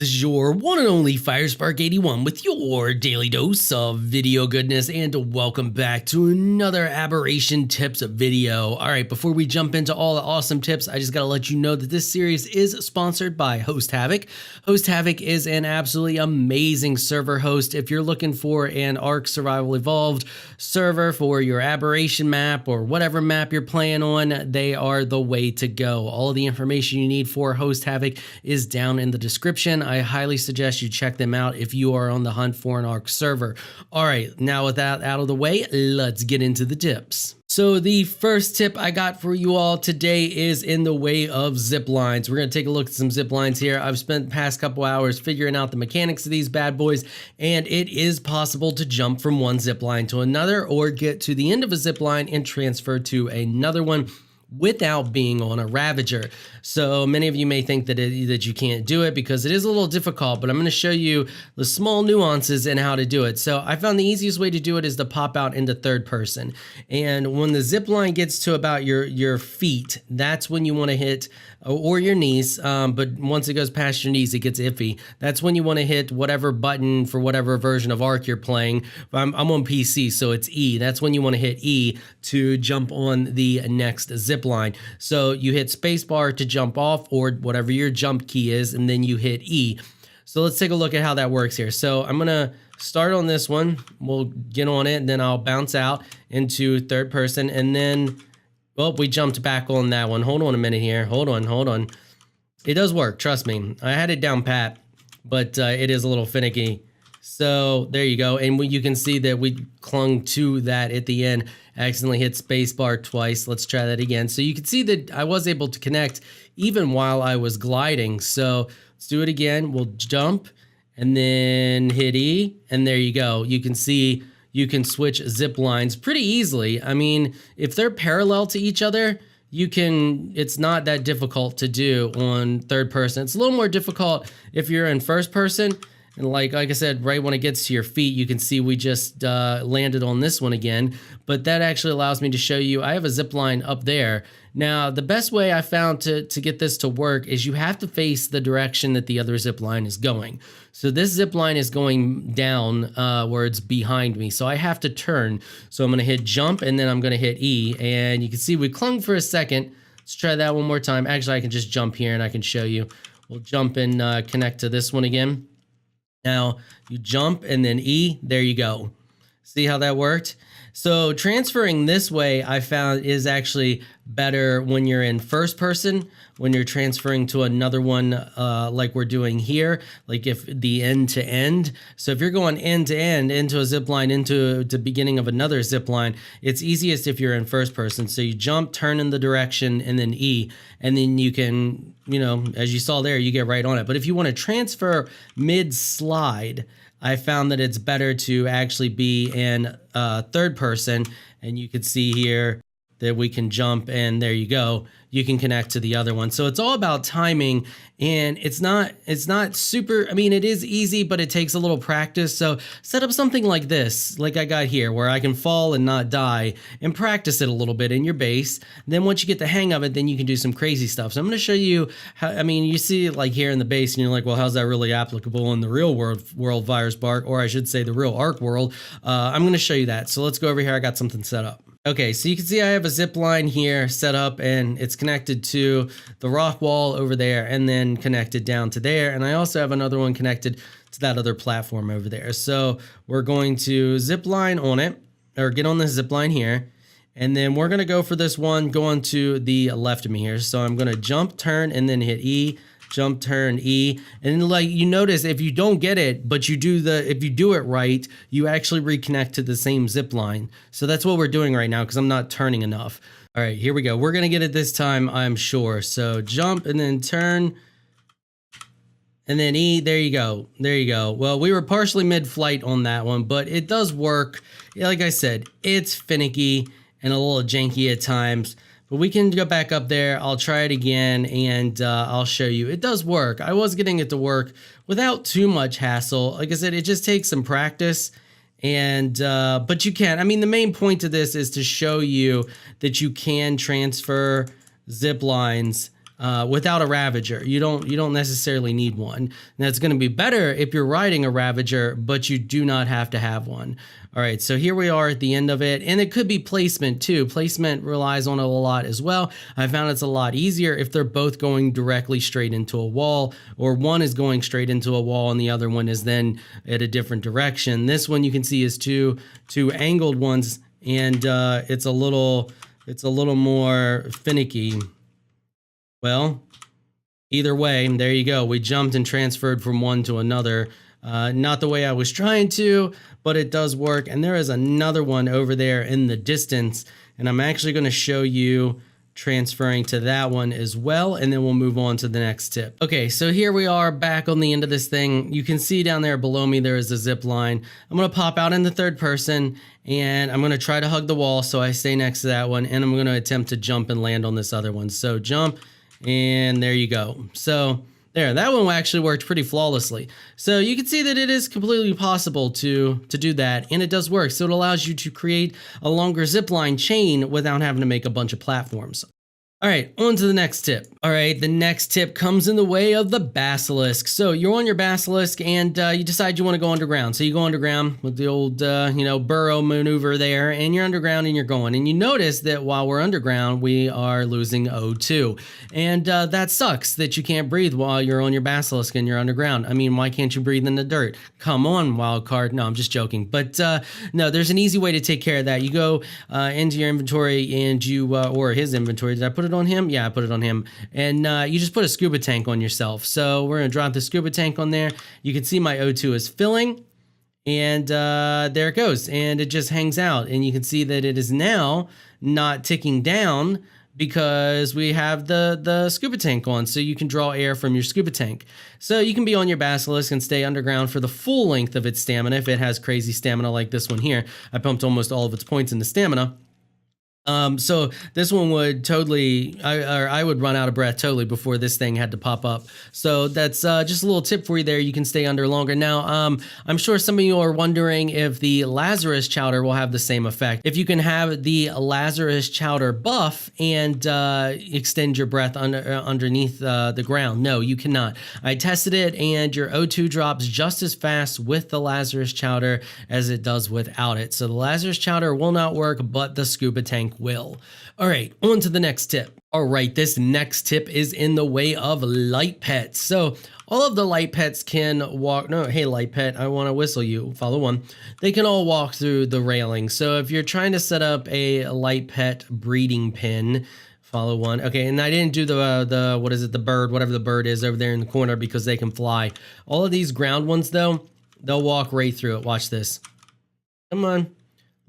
This is your one and only FireSpark81 with your daily dose of video goodness, and welcome back to another Aberration tips video. Alright, before we jump into all the awesome tips, I just gotta let you know that this series is sponsored by Host Havoc. Host Havoc is an absolutely amazing server host. If you're looking for an Ark Survival Evolved server for your Aberration map or whatever map you're playing on, they are the way to go. All of the information you need for Host Havoc is down in the description. I highly suggest you check them out if you are on the hunt for an Ark server. All right, now with that out of the way, let's get into the tips. So the first tip I got for you all today is in the way of zip lines. We're going to take a look at some zip lines here. I've spent the past couple hours figuring out the mechanics of these bad boys, and it is possible to jump from one zip line to another or get to the end of a zip line and transfer to another one without being on a Ravager. So many of you may think that you can't do it because it is a little difficult, but I'm going to show you the small nuances and how to do it. So I found the easiest way to do it is to pop out into third person. And when the zip line gets to about your feet, that's when you want to hit, or your knees, but once it goes past your knees, it gets iffy. That's when you want to hit whatever button for whatever version of Ark you're playing. I'm on PC, so it's E. That's when you want to hit E to jump on the next zip line. So you hit spacebar to jump off, or whatever your jump key is, and then you hit E. So let's take a look at how that works here. So I'm gonna start on this one. We'll get on it, and then I'll bounce out into third person, and then, well, we jumped back on that one. Hold on a minute here. Hold on. It does work, trust me. I had it down pat, but it is a little finicky. So there you go. And you can see that we clung to that at the end. Accidentally hit spacebar twice. Let's try that again. So you can see that I was able to connect even while I was gliding. So let's do it again. We'll jump and then hit E. And there you go. You can see you can switch zip lines pretty easily. I mean, if they're parallel to each other, it's not that difficult to do on third person. It's a little more difficult if you're in first person. And like I said, right when it gets to your feet, you can see we just landed on this one again. But that actually allows me to show you, I have a zip line up there. Now, the best way I found to get this to work is you have to face the direction that the other zip line is going. So this zip line is going down where it's behind me. So I have to turn. So I'm going to hit jump, and then I'm going to hit E. And you can see we clung for a second. Let's try that one more time. Actually, I can just jump here and I can show you. We'll jump and connect to this one again. Now you jump and then E, there you go. See how that worked? So transferring this way, I found, is actually better when you're in first person, when you're transferring to another one like we're doing here, like if the end to end. So if you're going end to end into a zip line, into the beginning of another zip line, it's easiest if you're in first person. So you jump, turn in the direction, and then E, and then you can, you know, as you saw there, you get right on it. But if you want to transfer mid-slide, I found that it's better to actually be in third person, and you can see here that we can jump, and there you go. You can connect to the other one. So it's all about timing, and it's not super, I mean, it is easy, but it takes a little practice. So set up something like this, like I got here, where I can fall and not die, and practice it a little bit in your base. And then once you get the hang of it, then you can do some crazy stuff. So I'm going to show you how, I mean, you see it like here in the base, and you're like, well, how's that really applicable in the real world FireSpark, or I should say the real Ark world? I'm going to show you that. So let's go over here. I got something set up. Okay, so you can see I have a zip line here set up, and it's connected to the rock wall over there, and then connected down to there. And I also have another one connected to that other platform over there. So we're going to zip line on it, or get on the zip line here. And then we're going to go for this one going to the left of me here. So I'm going to jump, turn, and then hit E. Jump, turn, E, and like you notice, if you don't get it, but if you do it right, you actually reconnect to the same zip line. So that's what we're doing right now, because I'm not turning enough. All right, here we go. We're gonna get it this time, I'm sure. So jump and then turn, and then E. There you go. There you go. Well, we were partially mid-flight on that one, but it does work. Like I said, it's finicky and a little janky at times. But we can go back up there. I'll try it again, and I'll show you. It does work. I was getting it to work without too much hassle. Like I said, it just takes some practice. And but you can. I mean, the main point of this is to show you that you can transfer zip lines without a Ravager. You don't necessarily need one. Now it's going to be better if you're riding a Ravager, but you do not have to have one. All right, so here we are at the end of it, and it could be placement too. Placement relies on it a lot as well. I found it's a lot easier if they're both going directly straight into a wall, or one is going straight into a wall and the other one is then at a different direction. This one you can see is two angled ones, and it's a little more finicky. Well, either way, there you go. We jumped and transferred from one to another. Not the way I was trying to, but it does work. And there is another one over there in the distance, and I'm actually going to show you transferring to that one as well, and then we'll move on to the next tip. Okay, so here we are back on the end of this thing. You can see down there below me there is a zip line. I'm going to pop out in the third person, and I'm going to try to hug the wall so I stay next to that one, and I'm going to attempt to jump and land on this other one. So jump, and there you go. So there, that one actually worked pretty flawlessly. So you can see that it is completely possible to do that, and it does work. So it allows you to create a longer zipline chain without having to make a bunch of platforms. All right, on to the next tip. All right, the next tip comes in the way of the Basilisk. So you're on your Basilisk and you decide you want to go underground. So you go underground with the old, burrow maneuver there, and you're underground and you're going. And you notice that while we're underground, we are losing O2. And that sucks that you can't breathe while you're on your Basilisk and you're underground. I mean, why can't you breathe in the dirt? Come on, wildcard. No, I'm just joking. But no, there's an easy way to take care of that. You go into your inventory and you, or his inventory. Did I put it on him? Yeah, I put it on him. And you just put a scuba tank on yourself. So we're going to drop the scuba tank on there. You can see my O2 is filling, and there it goes. And it just hangs out. And you can see that it is now not ticking down because we have the scuba tank on, so you can draw air from your scuba tank. So you can be on your Basilisk and stay underground for the full length of its stamina if it has crazy stamina like this one here. I pumped almost all of its points into stamina. So this one would totally, I would run out of breath totally before this thing had to pop up. So that's just a little tip for you there. You can stay under longer. Now, I'm sure some of you are wondering if the Lazarus Chowder will have the same effect. If you can have the Lazarus Chowder buff and extend your breath underneath the ground. No, you cannot. I tested it, and your O2 drops just as fast with the Lazarus Chowder as it does without it. So the Lazarus Chowder will not work, but the scuba tank will. All right, on to the next tip. All right, this next tip is in the way of light pets. So all of the light pets can walk. No, hey, light pet, I want to whistle you. Follow one. They can all walk through the railing. So if you're trying to set up a light pet breeding pen, follow one. Okay, and I didn't do the what is it, the bird, whatever the bird is over there in the corner, because they can fly. All of these ground ones, though, they'll walk right through it. Watch this. Come on.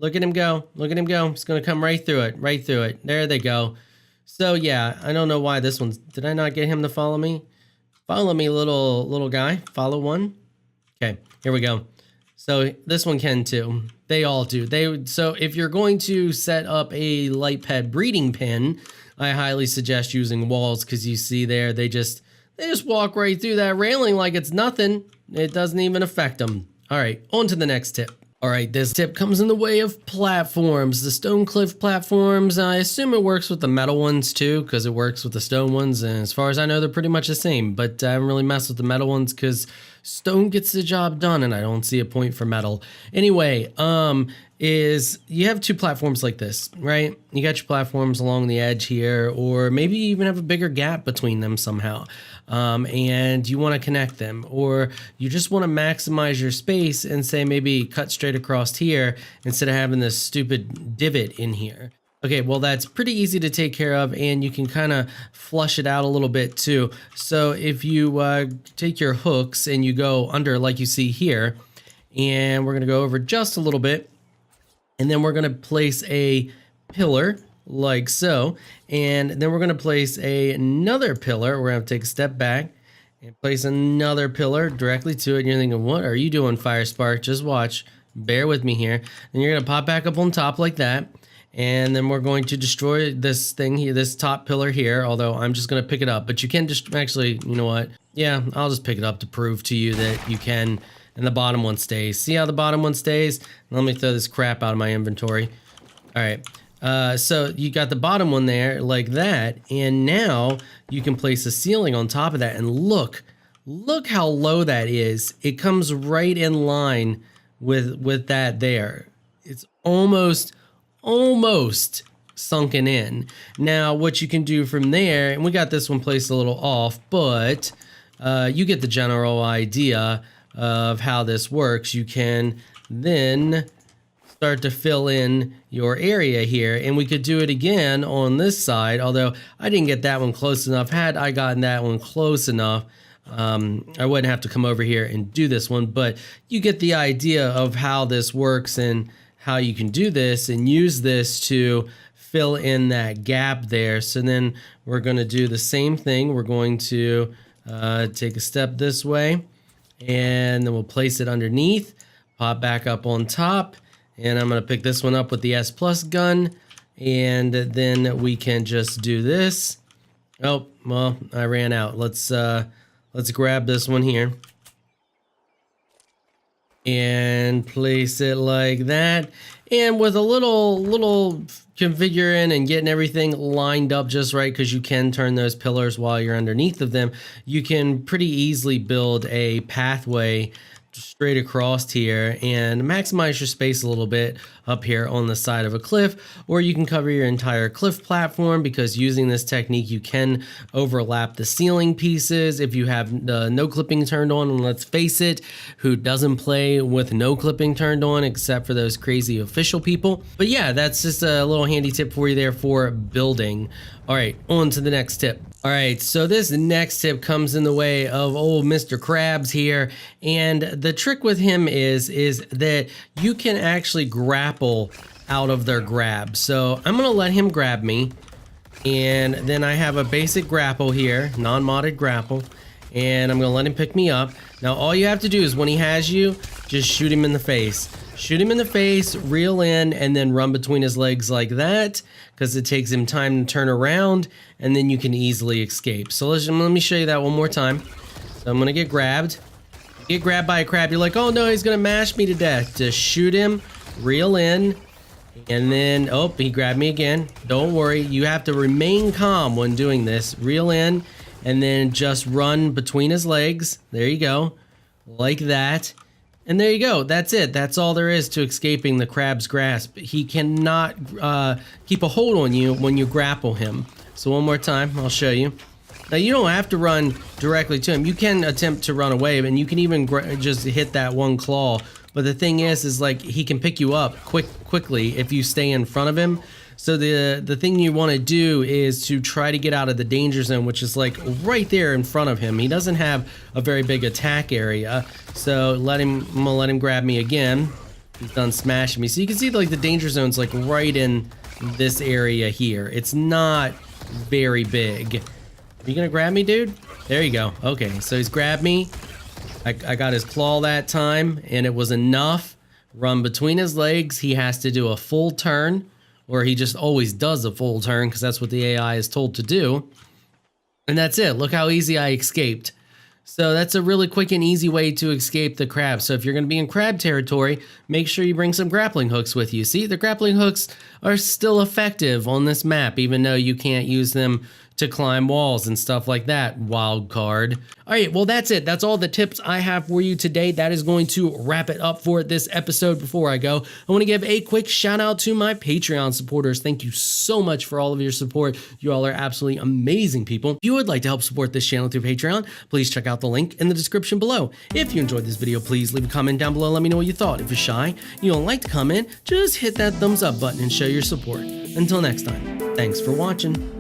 Look at him go. Look at him go. It's going to come right through it. Right through it. There they go. So, yeah, I don't know why this one's... Did I not get him to follow me? Follow me, little guy. Follow one. Okay, here we go. So, this one can too. They all do. So, if you're going to set up a light pet breeding pen, I highly suggest using walls, because you see there, they just walk right through that railing like it's nothing. It doesn't even affect them. All right, on to the next tip. All right, this tip comes in the way of platforms. The stone cliff platforms, I assume it works with the metal ones too, because it works with the stone ones, and as far as I know, they're pretty much the same, but I haven't really messed with the metal ones because stone gets the job done, and I don't see a point for metal. Anyway, is you have two platforms like this, right? You got your platforms along the edge here, or maybe you even have a bigger gap between them somehow, and you want to connect them, or you just want to maximize your space and say maybe cut straight across here instead of having this stupid divot in here. Okay, well, that's pretty easy to take care of, and you can kind of flush it out a little bit too. So if you take your hooks and you go under like you see here, and we're going to go over just a little bit, and then we're going to place a pillar like so, and then we're going to place another pillar. We're going to take a step back and place another pillar directly to it. And you're thinking, what are you doing, Firespark? Just watch. Bear with me here. And you're going to pop back up on top like that. And then we're going to destroy this thing here, this top pillar here, although I'm just going to pick it up. But you can just actually, you know what? Yeah, I'll just pick it up to prove to you that you can. And the bottom one stays. See how the bottom one stays? Let me throw this crap out of my inventory. All right. So you got the bottom one there like that, and now you can place a ceiling on top of that, and look how low that is. It comes right in line with that there. It's almost sunken in. Now what you can do from there, and we got this one placed a little off, but you get the general idea of how this works. You can then start to fill in your area here, and we could do it again on this side, although I didn't get that one close enough. Had I gotten that one close enough, I wouldn't have to come over here and do this one, but you get the idea of how this works and how you can do this and use this to fill in that gap there. So then we're going to do the same thing. We're going to take a step this way, and then we'll place it underneath, pop back up on top, and I'm going to pick this one up with the S Plus gun, and then we can just do this. Oh, well, I ran out. Let's grab this one here and place it like that. And with a little configuring and getting everything lined up just right, because you can turn those pillars while you're underneath of them, you can pretty easily build a pathway straight across here and maximize your space a little bit up here on the side of a cliff, or you can cover your entire cliff platform, because using this technique you can overlap the ceiling pieces if you have the no clipping turned on. And let's face it, who doesn't play with no clipping turned on except for those crazy official people? But yeah, that's just a little handy tip for you there for building. All right, on to the next tip. All right, so this next tip comes in the way of old Mr. Krabs here, and the trick with him is that you can actually grapple out of their grab. So I'm gonna let him grab me, and then I have a basic grapple here, non-modded grapple, and I'm gonna let him pick me up. Now all you have to do is when he has you, just shoot him in the face. Shoot him in the face, reel in, and then run between his legs like that, because it takes him time to turn around, and then you can easily escape. So let me show you that one more time. So I'm going to get grabbed. Get grabbed by a crab. You're like, oh no, he's going to mash me to death. Just shoot him, reel in, and then, oh, he grabbed me again. Don't worry, you have to remain calm when doing this. Reel in, and then just run between his legs. There you go, like that. And there you go. That's it. That's all there is to escaping the crab's grasp. He cannot keep a hold on you when you grapple him. So one more time, I'll show you. Now you don't have to run directly to him. You can attempt to run away, and you can even just hit that one claw. But the thing is like he can pick you up quickly if you stay in front of him. So the thing you want to do is to try to get out of the danger zone, which is like right there in front of him. He doesn't have a very big attack area, so I'm gonna let him grab me again. He's done smashing me. So you can see like the danger zone's like right in this area here. It's not very big. Are you gonna grab me, dude? There you go. Okay, so he's grabbed me. I got his claw that time, and it was enough. Run between his legs. He has to do a full turn, or he just always does a full turn because that's what the AI is told to do. And that's it. Look how easy I escaped. So that's a really quick and easy way to escape the crab. So if you're going to be in crab territory, make sure you bring some grappling hooks with you. See, the grappling hooks are still effective on this map, even though you can't use them to climb walls and stuff like that. Wild card. All right, well, that's it. That's all the tips I have for you today. That is going to wrap it up for this episode. Before I go, I want to give a quick shout out to my Patreon supporters. Thank you so much for all of your support. You all are absolutely amazing people. If you would like to help support this channel through Patreon, please check out the link in the description below. If you enjoyed this video, please leave a comment down below. Let me know what you thought. If you're shy, you don't like to comment, just hit that thumbs up button and show your support. Until next time, thanks for watching.